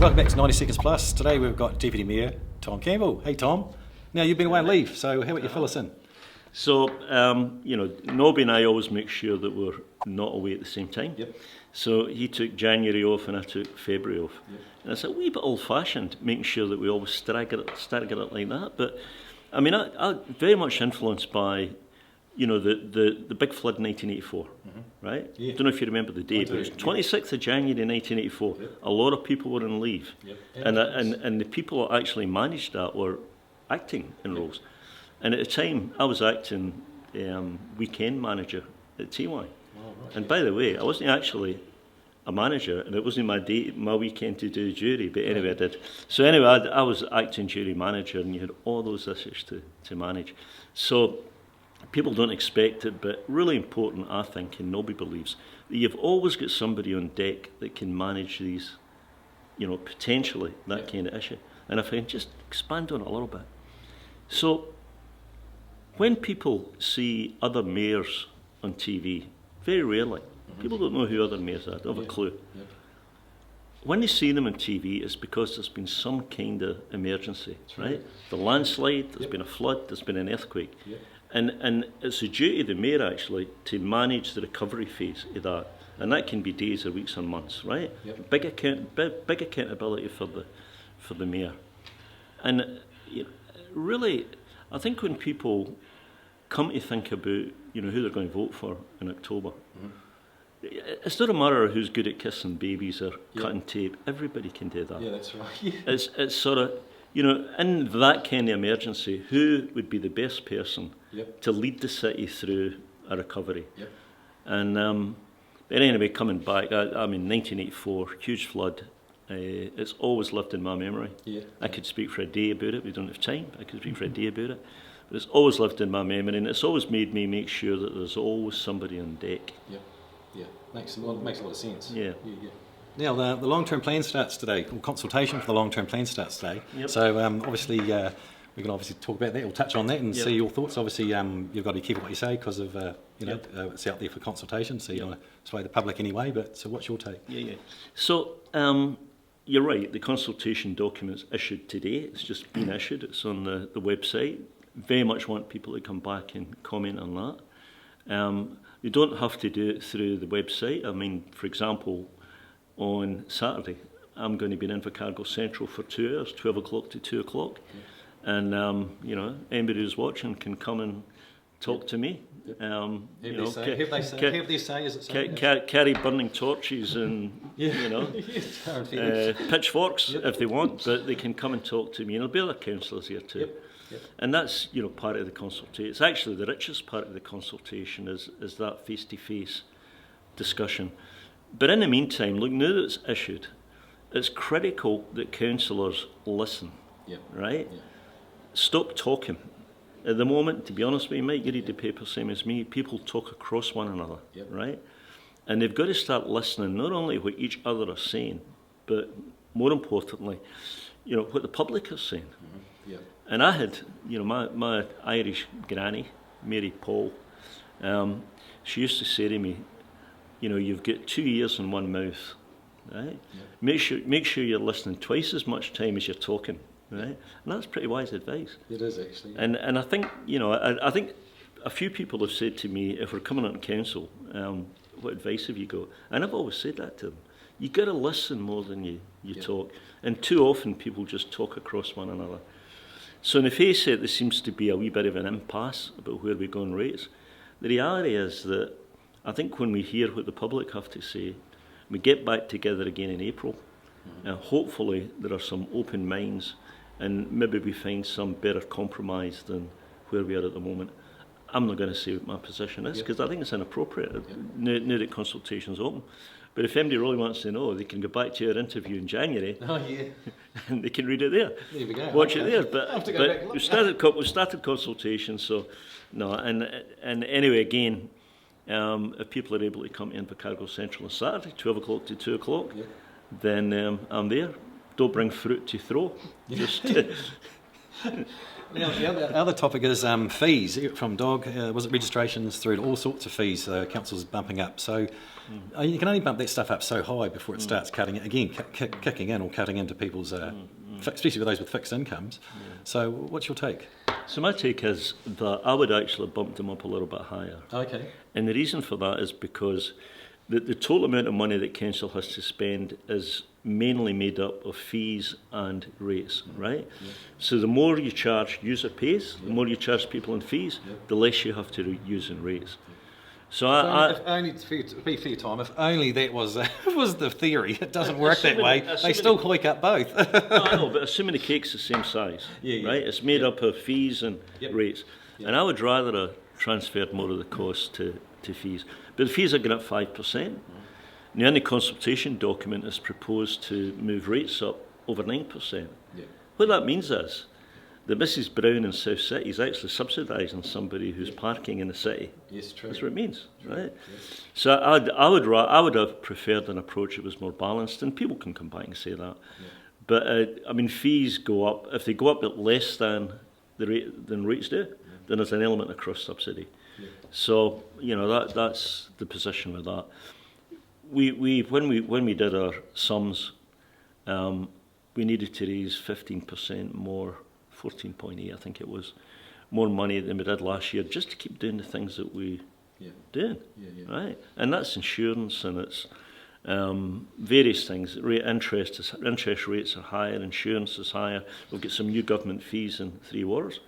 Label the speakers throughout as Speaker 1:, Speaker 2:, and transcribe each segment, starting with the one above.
Speaker 1: Welcome back to 90 Seconds Plus. Today we've got Deputy Mayor Tom Campbell. Hey Tom. Now you've been away on leave, so how about you fill us in?
Speaker 2: So, Nobby and I always make sure that we're not away at the same time.
Speaker 1: Yep.
Speaker 2: So he took January off and I took February off.
Speaker 1: Yep.
Speaker 2: And it's a wee bit old-fashioned, making sure that we always stagger it like that. But, I mean, I very much influenced by, the big flood in 1984, right?
Speaker 1: Yeah.
Speaker 2: I don't know if you remember the day, but it was 26th of January 1984. Yep. A lot of people were on leave.
Speaker 1: Yep.
Speaker 2: And the people that actually managed that were acting in roles. And at the time, I was acting weekend manager at TY.
Speaker 1: Oh, right,
Speaker 2: and by the way, I wasn't actually a manager, and it wasn't my weekend to do jury, but anyway, I did. So anyway, I was acting jury manager, and you had all those issues to manage. So people don't expect it, but really important, I think, and Nobby believes, that you've always got somebody on deck that can manage these, potentially that kind of issue. And if I can just expand on it a little bit. So, when people see other mayors on TV, very rarely, people don't know who other mayors are, they don't have a clue.
Speaker 1: Yep.
Speaker 2: When they see them on TV, it's because there's been some kind of emergency, right? The landslide, there's been a flood, there's been an earthquake. Yep. And it's the duty of the mayor, actually, to manage the recovery phase of that. And that can be days or weeks or months, right?
Speaker 1: Yep.
Speaker 2: Big accountability for the mayor. And really, I think when people come to think about, who they're going to vote for in October, it's not a matter of who's good at kissing babies or cutting tape. Everybody can do that.
Speaker 1: Yeah, that's right.
Speaker 2: It's sort of, in that kind of emergency, who would be the best person to lead the city through a recovery?
Speaker 1: Yep.
Speaker 2: And but anyway, coming back, I mean, 1984, huge flood. It's always lived in my memory. Yeah. I could speak for a day about it. We don't have time. I could speak for a day about it. But it's always lived in my memory, and it's always made me make sure that there's always somebody on deck.
Speaker 1: Yeah, yeah. Makes a lot of sense.
Speaker 2: Yeah.
Speaker 1: Now, the long-term plan starts today, or consultation for the long-term plan starts today. Yep. So, obviously, we can obviously talk about that, we'll touch on that and see your thoughts. Obviously, you've got to be careful what you say because of, it's out there for consultation, so you don't want to sway the public anyway, but so what's your take?
Speaker 2: Yeah. So, you're right, the consultation document's issued today. It's just been issued. It's on the website. Very much want people to come back and comment on that. You don't have to do it through the website. I mean, for example, on Saturday, I'm going to be in Invercargill Central for 2 hours, 12 o'clock to 2 o'clock. And, anybody who's watching can come and talk to me. Carry burning torches and pitchforks if they want, but they can come and talk to me, and there'll be other councillors here too. Yep. And that's part of the consultation. It's actually the richest part of the consultation is that face-to-face discussion. But in the meantime, look, now that it's issued, it's critical that councillors listen. Right? Yeah. Stop talking. At the moment, to be honest with you, Mike, you read the paper same as me, people talk across one another, right? And they've got to start listening, not only what each other are saying, but more importantly, what the public are saying. And I had, my Irish granny, Mary Paul, she used to say to me, you've got 2 ears and one mouth, right? Make sure you're listening twice as much time as you're talking. Right, and that's pretty wise advice.
Speaker 1: It is actually.
Speaker 2: And I think I think a few people have said to me, if we're coming on council, what advice have you got? And I've always said that to them. You got to listen more than you talk, and too often people just talk across one another. So in the face of it, there seems to be a wee bit of an impasse about where we go on rates. The reality is that I think when we hear what the public have to say, we get back together again in April, and hopefully there are some open minds. And maybe we find some better compromise than where we are at the moment. I'm not going to say what my position is because I think it's inappropriate now that consultation's open. But if anybody really wants to know, they can go back to our interview in January and they can read it there.
Speaker 1: There we go.
Speaker 2: Watch it there. But we started consultation, so no. And anyway, again, if people are able to come to Invercargill Central on Saturday, 12 o'clock to 2 o'clock, then I'm there. Don't bring fruit to throw. Just
Speaker 1: Now, the other topic is fees from dog. Was it registrations through to all sorts of fees? Council's bumping up. So you can only bump that stuff up so high before it starts cutting it again, kicking in or cutting into people's, especially with those with fixed incomes. So what's your take?
Speaker 2: So my take is that I would actually bump them up a little bit higher.
Speaker 1: Okay.
Speaker 2: And the reason for that is because the total amount of money that council has to spend is mainly made up of fees and rates, right? Yeah. So the more you charge user pays, the more you charge people in fees, the less you have to use in rates. So
Speaker 1: if only to be fair, Tom, if only that was was the theory. It doesn't work that way. They still hike up both.
Speaker 2: No, I know, but assuming the cake's the same size, right? It's made up of fees and rates. And I would rather have transferred more of the cost to fees. But the fees are going up 5%. Now, in the consultation document, it's proposed to move rates up over 9%. Yeah. What that means is that Mrs Brown in South City is actually subsidising somebody who's parking in the city.
Speaker 1: Yes, true.
Speaker 2: That's what it means, right?
Speaker 1: Yes.
Speaker 2: So I would have preferred an approach that was more balanced, and people can come back and say that. Yeah. But I mean, fees go up. If they go up at less than the rate than rates do, then there's an element of cross subsidy. Yeah. So that's the position with that. When we did our sums, we needed to raise 15% more, 14.8 I think it was, more money than we did last year, just to keep doing the things that we doing, right? And that's insurance, and it's various things. Interest rates are higher, insurance is higher. We'll get some new government fees in 3 Wars.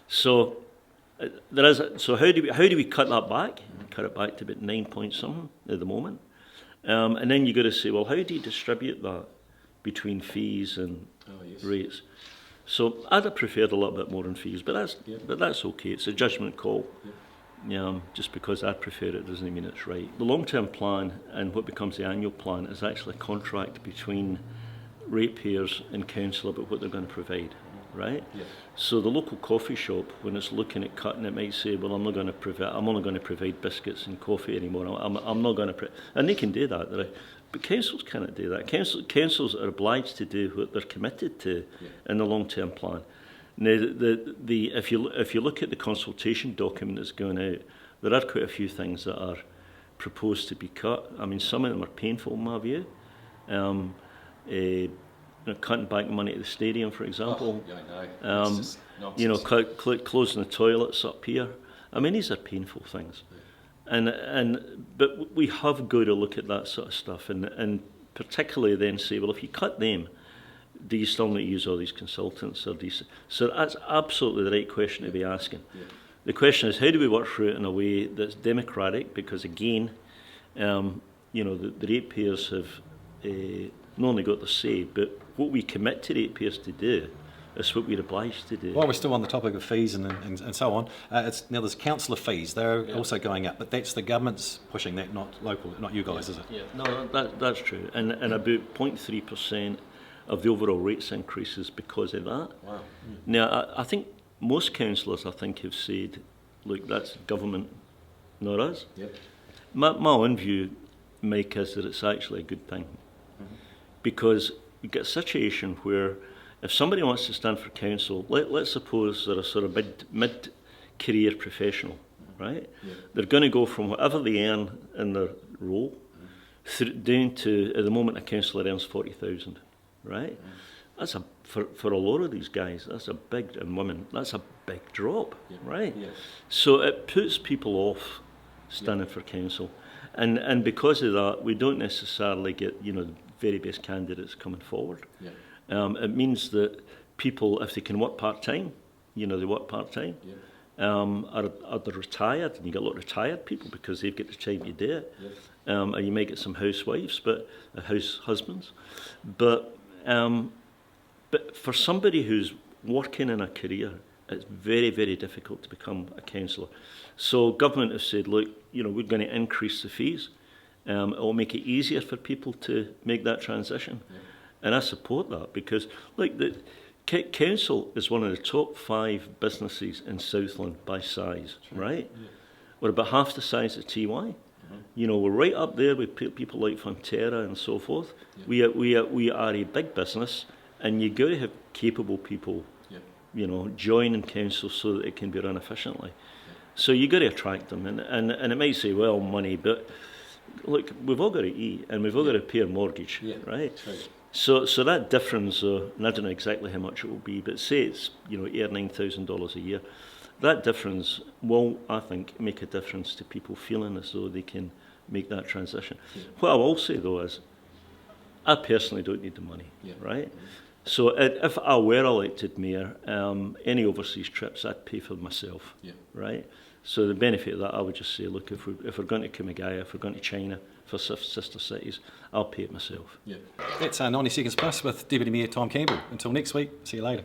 Speaker 2: So there is. So how do we cut that back? Cut it back to about 9 point something at the moment. And then you got to say, well, how do you distribute that between fees and rates? So I'd have preferred a little bit more in fees, but that's okay. It's a judgment call. Just because I prefer it doesn't mean it's right. The long-term plan and what becomes the annual plan is actually a contract between ratepayers and council about what they're going to provide, right? Yeah. So the local coffee shop, when it's looking at cutting, it might say, well, I'm only going to provide biscuits and coffee anymore. I'm not going to, and they can do that, right? But councils cannot do that. Councils are obliged to do what they're committed to in the long-term plan. Now, if you look at the consultation document that's going out, there are quite a few things that are proposed to be cut. I mean, some of them are painful in my view. Cutting back money at the stadium, for example. Closing the toilets up here. I mean, these are painful things. But we have got to look at that sort of stuff, and particularly then say, well, if you cut them, do you still need to use all these consultants? So that's absolutely the right question to be asking. Yeah. The question is, how do we work through it in a way that's democratic? Because again, the ratepayers have not only got the say, but what we commit to ratepayers to do is what we're obliged to do.
Speaker 1: While we're still on the topic of fees and so on, there's councillor fees. They're also going up, but that's the government's pushing that, not local, not you guys, is it?
Speaker 2: Yeah, no, that's true. And about 0.3% of the overall rates increases because of that. Wow. Now, I think most councillors, have said, look, that's government, not us. Yep. My own view, Mike, is that it's actually a good thing. Mm-hmm. Because you get a situation where if somebody wants to stand for council, let's suppose they're a sort of mid-career professional, right? Yeah. They're going to go from whatever they earn in their role down to, at the moment, a councillor earns 40,000, right? Yeah. That's for a lot of these guys, and women, that's a big drop, right? Yeah. So it puts people off standing for council. And because of that, we don't necessarily get, the very best candidates coming forward. Yeah. It means that people, if they can work part-time, they work part-time. Yeah. Are they retired? And you get a lot of retired people because they've got the time to do it. Yeah. And you may get some housewives, house husbands. But for somebody who's working in a career, it's very, very difficult to become a councillor. So government have said, look, we're going to increase the fees. It will make it easier for people to make that transition. Yeah. And I support that because, the council is one of the top 5 businesses in Southland by size, right? Yeah. We're about half the size of TY. Mm-hmm. We're right up there with people like Fonterra and so forth. Yeah. We are a big business, and you got to have capable people you know, join in council so that it can be run efficiently. So you got to attract them, and it might say, well, money, but look, we've all got to eat and we've all got to pay a mortgage, right? So that difference, and I don't know exactly how much it will be, but say it's, you know, $9,000 a year. That difference will, I think, make a difference to people feeling as though they can make that transition. What I will say though is, I personally don't need the money, right? So if I were elected mayor, any overseas trips I'd pay for myself, right? So the benefit of that, I would just say, look, if we're going to Kumagaya, if we're going to China, for sister cities, I'll pay it myself.
Speaker 1: It's 90 Seconds Plus with Deputy Mayor Tom Campbell. Until next week, see you later.